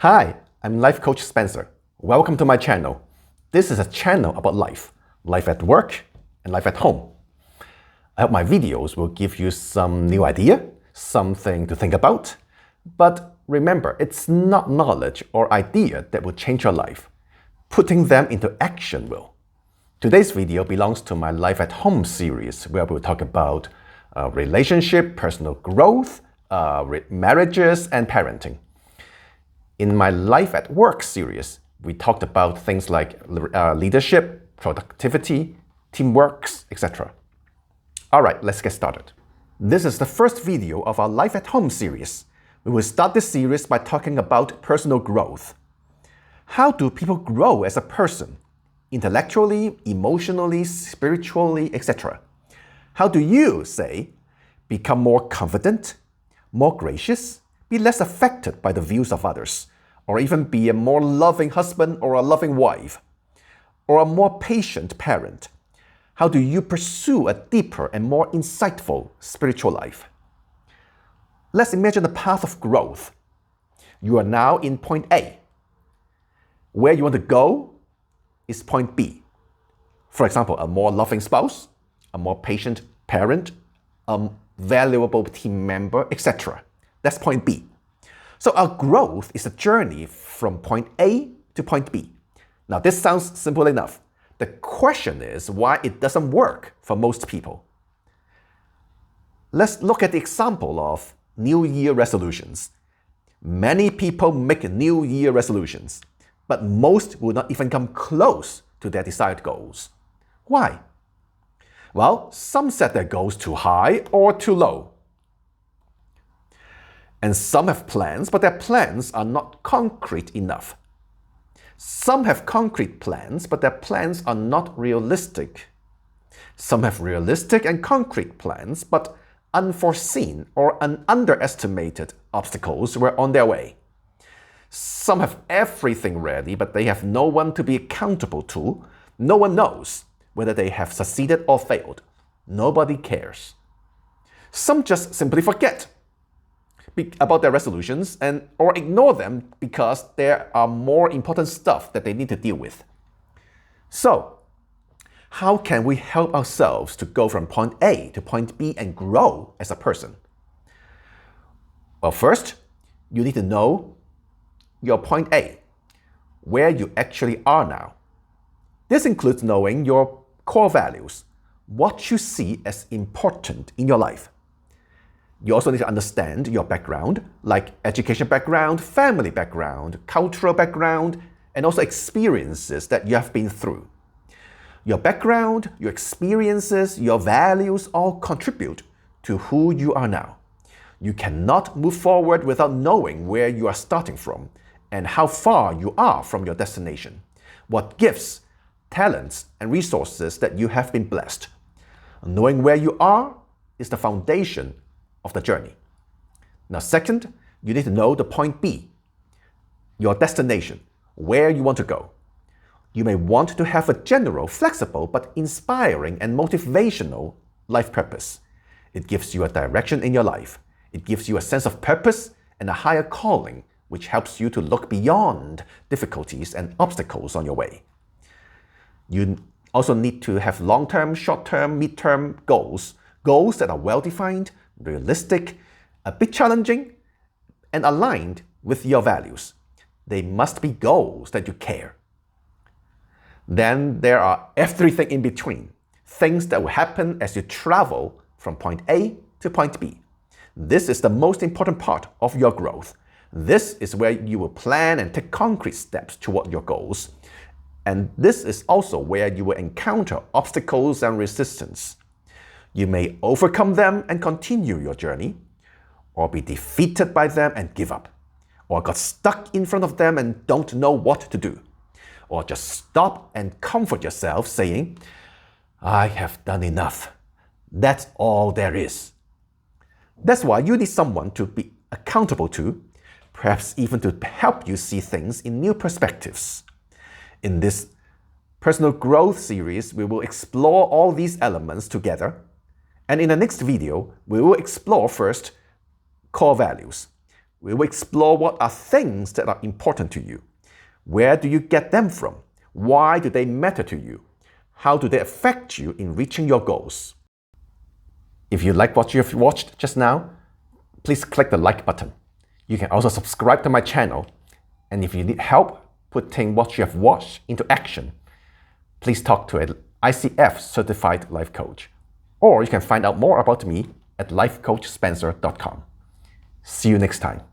Hi, I'm Life Coach Spencer. Welcome to my channel. This is a channel about life at work and life at home. I hope my videos will give you some new idea, something to think about. But remember, it's not knowledge or idea that will change your life. Putting them into action will. Today's video belongs to my Life at Home series, where we'll talk about relationship, personal growth, marriages, and parenting. In my Life at Work series, we talked about things like leadership, productivity, teamwork, etc. Alright, let's get started. This is the first video of our Life at Home series. We will start this series by talking about personal growth. How do people grow as a person? Intellectually, emotionally, spiritually, etc. How do you, say, become more confident, more gracious, be less affected by the views of others, or even be a more loving husband or a loving wife, or a more patient parent? How do you pursue a deeper and more insightful spiritual life? Let's imagine the path of growth. You are now in point A. Where you want to go is point B. For example, a more loving spouse, a more patient parent, a valuable team member, etc. That's point B. So our growth is a journey from point A to point B. Now this sounds simple enough. The question is why it doesn't work for most people. Let's look at the example of New Year resolutions. Many people make New Year resolutions, but most will not even come close to their desired goals. Why? Well, some set their goals too high or too low. And some have plans, but their plans are not concrete enough. Some have concrete plans, but their plans are not realistic. Some have realistic and concrete plans, but unforeseen or underestimated obstacles were on their way. Some have everything ready, but they have no one to be accountable to. No one knows whether they have succeeded or failed. Nobody cares. Some just simply forget about their resolutions or ignore them because there are more important stuff that they need to deal with. So, how can we help ourselves to go from point A to point B and grow as a person? Well, first, you need to know your point A, where you actually are now. This includes knowing your core values, what you see as important in your life. You also need to understand your background, like education background, family background, cultural background, and also experiences that you have been through. Your background, your experiences, your values all contribute to who you are now. You cannot move forward without knowing where you are starting from and how far you are from your destination, what gifts, talents, and resources that you have been blessed. Knowing where you are is the foundation of the journey. Now, second, you need to know the point B, your destination, where you want to go. You may want to have a general, flexible, but inspiring and motivational life purpose. It gives you a direction in your life. It gives you a sense of purpose and a higher calling, which helps you to look beyond difficulties and obstacles on your way. You also need to have long-term, short-term, mid-term goals that are well-defined, realistic, a bit challenging, and aligned with your values. They must be goals that you care. Then there are everything in between, things that will happen as you travel from point A to point B. This is the most important part of your growth. This is where you will plan and take concrete steps toward your goals. And this is also where you will encounter obstacles and resistance. You may overcome them and continue your journey, or be defeated by them and give up, or got stuck in front of them and don't know what to do, or just stop and comfort yourself saying, I have done enough. That's all there is. That's why you need someone to be accountable to, perhaps even to help you see things in new perspectives. In this personal growth series, we will explore all these elements together. And in the next video, we will explore first core values. We will explore what are things that are important to you. Where do you get them from? Why do they matter to you? How do they affect you in reaching your goals? If you like what you have watched just now, please click the like button. You can also subscribe to my channel. And if you need help putting what you have watched into action, please talk to an ICF certified life coach. Or you can find out more about me at lifecoachspencer.com. See you next time.